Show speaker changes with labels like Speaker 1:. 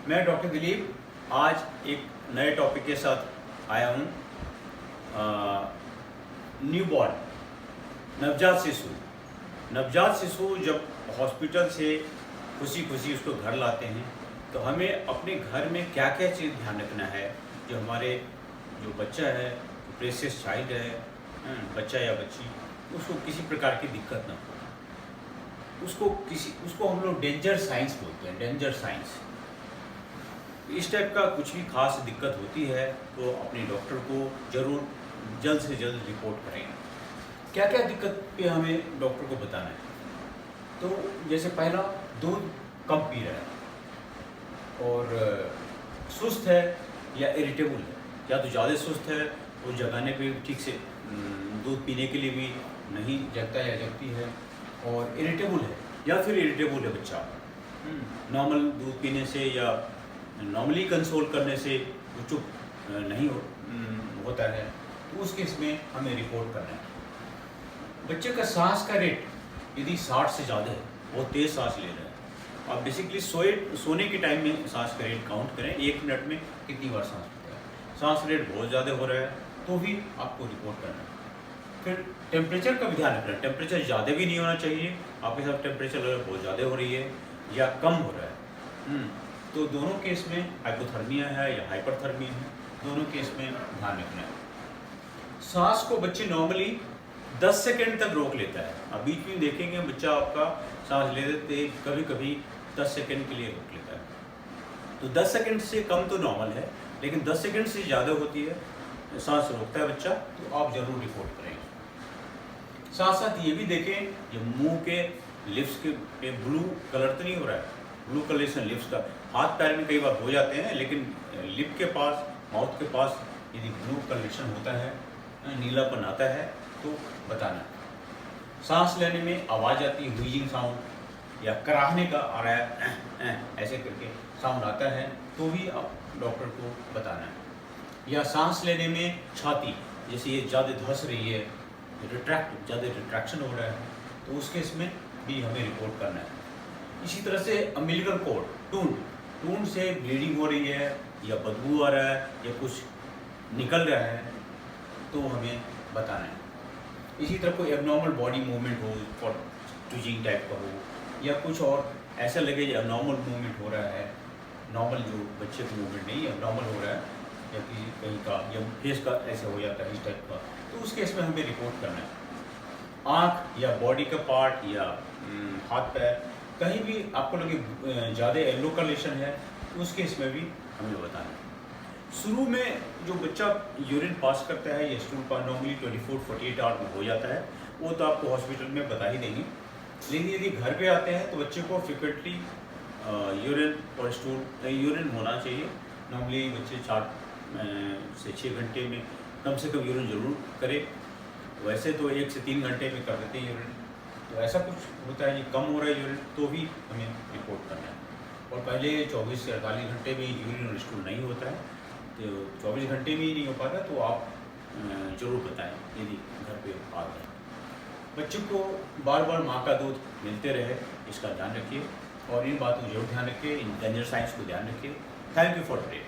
Speaker 1: मैं डॉक्टर दिलीप आज एक नए टॉपिक के साथ आया हूँ। न्यूबॉर्न, नवजात शिशु जब हॉस्पिटल से खुशी खुशी उसको घर लाते हैं तो हमें अपने घर में क्या क्या चीज़ ध्यान रखना है। जो हमारे जो बच्चा है, प्रेशियस चाइल्ड है, बच्चा या बच्ची, उसको किसी प्रकार की दिक्कत ना हो। उसको हम लोग डेंजर साइंस बोलते हैं, डेंजर साइंस। इस टाइप का कुछ भी खास दिक्कत होती है तो अपने डॉक्टर को ज़रूर जल्द से जल्द रिपोर्ट करें। क्या क्या दिक्कत पे हमें डॉक्टर को बताना है। तो जैसे पहला, दूध कम पी रहा है और सुस्त है या इरिटेबल है, या तो ज़्यादा सुस्त है और जगाने पे ठीक से दूध पीने के लिए भी नहीं जगता या जगती है, और इरिटेबल है या फिर इरिटेबल है बच्चा, नॉर्मल दूध पीने से या नॉर्मली कंसोल करने से वो चुप नहीं होता है, तो उस केस में हमें रिपोर्ट करना है। बच्चे का सांस का रेट यदि 60 से ज़्यादा है, बहुत तेज़ सांस ले रहा है, आप बेसिकली सोने के टाइम में सांस का रेट काउंट करें, 1 मिनट में कितनी बार सांस लेता है। सांस रेट बहुत ज़्यादा हो रहा है तो भी आपको रिपोर्ट करना है। फिर टेम्परेचर का भी ध्यान रखना है। टेम्परेचर ज़्यादा भी नहीं होना चाहिए, आपके साथ टेम्परेचर अगर बहुत ज़्यादा हो रही है या कम हो रहा है, तो दोनों केस में हाइपोथर्मिया है या हाइपरथर्मिया है, दोनों केस में ध्यान रखना है। सांस को बच्चे नॉर्मली 10 सेकेंड तक रोक लेता है। अब बीच में देखेंगे बच्चा आपका सांस ले देते कभी कभी 10 सेकेंड के लिए रोक लेता है। तो 10 सेकेंड से कम तो नॉर्मल है, लेकिन 10 सेकेंड से ज़्यादा होती है, सांस रोकता है बच्चा, तो आप ज़रूर रिपोर्ट करें। साथ साथ ये भी देखें ये मुंह के लिप्स के ब्लू कलर तो नहीं हो रहा है, ब्लू कलरेशन लिप्स का। हाथ पैर में कई बार हो जाते हैं, लेकिन लिप के पास, माउथ के पास यदि ब्लू कलरेशन होता है, नीलापन आता है, तो बताना है। सांस लेने में आवाज़ आती है, व्हीजिंग साउंड या कराहने का आ रहा है, ऐसे करके साउंड आता है, तो भी आप डॉक्टर को बताना है। या सांस लेने में छाती जैसे ये ज़्यादा धंस रही है, ज़्यादा रिट्रैक्शन हो रहा है, तो उस केस में भी हमें रिपोर्ट करना है। इसी तरह से अम्बिलिकल कॉर्ड, टून से ब्लीडिंग हो रही है या बदबू आ रहा है या कुछ निकल रहा है, तो हमें बताना है। इसी तरह कोई एबनॉर्मल बॉडी मूवमेंट हो, फॉर ट्विचिंग टाइप का हो, या कुछ और ऐसा लगे जो एबनॉर्मल मूवमेंट हो रहा है, नॉर्मल जो बच्चे का मूवमेंट नहीं एबनॉर्मल हो रहा है, या किसी कहीं का या फेस का ऐसे हो जाता है इस टाइप का, तो उस केस में हमें रिपोर्ट करना है। आँख या बॉडी का पार्ट या हाथ पैर कहीं भी आपको लगे ज़्यादा येलो कलरेशन है, तो उस केस में भी हमें बताना है। शुरू में जो बच्चा यूरिन पास करता है या स्टूल पास नॉर्मली 24-48 आवर में हो जाता है, वो तो आपको हॉस्पिटल में बता ही देंगे। लेकिन यदि घर पे आते हैं तो बच्चे को फ्रिक्वेंटली यूरिन और स्टूल यूरिन होना चाहिए। नॉर्मली बच्चे 4 से 6 घंटे में कम से कम यूरिन जरूर करे। वैसे तो 1 से 3 घंटे में कर देते हैं यूरिन, तो ऐसा कुछ होता है कि कम हो रहा है यूरिन, तो भी हमें रिपोर्ट करना है। और पहले 24 से 48 घंटे में यूरिन और स्टूल नहीं होता है, तो 24 घंटे में ही नहीं हो पाता, तो आप ज़रूर बताएं यदि घर पे आ गए। बच्चों को बार बार माँ का दूध मिलते रहे, इसका ध्यान रखिए, और इन बातों को जरूर ध्यान रखिए, इन डेंजर साइंस को ध्यान रखिए। Thank you for today.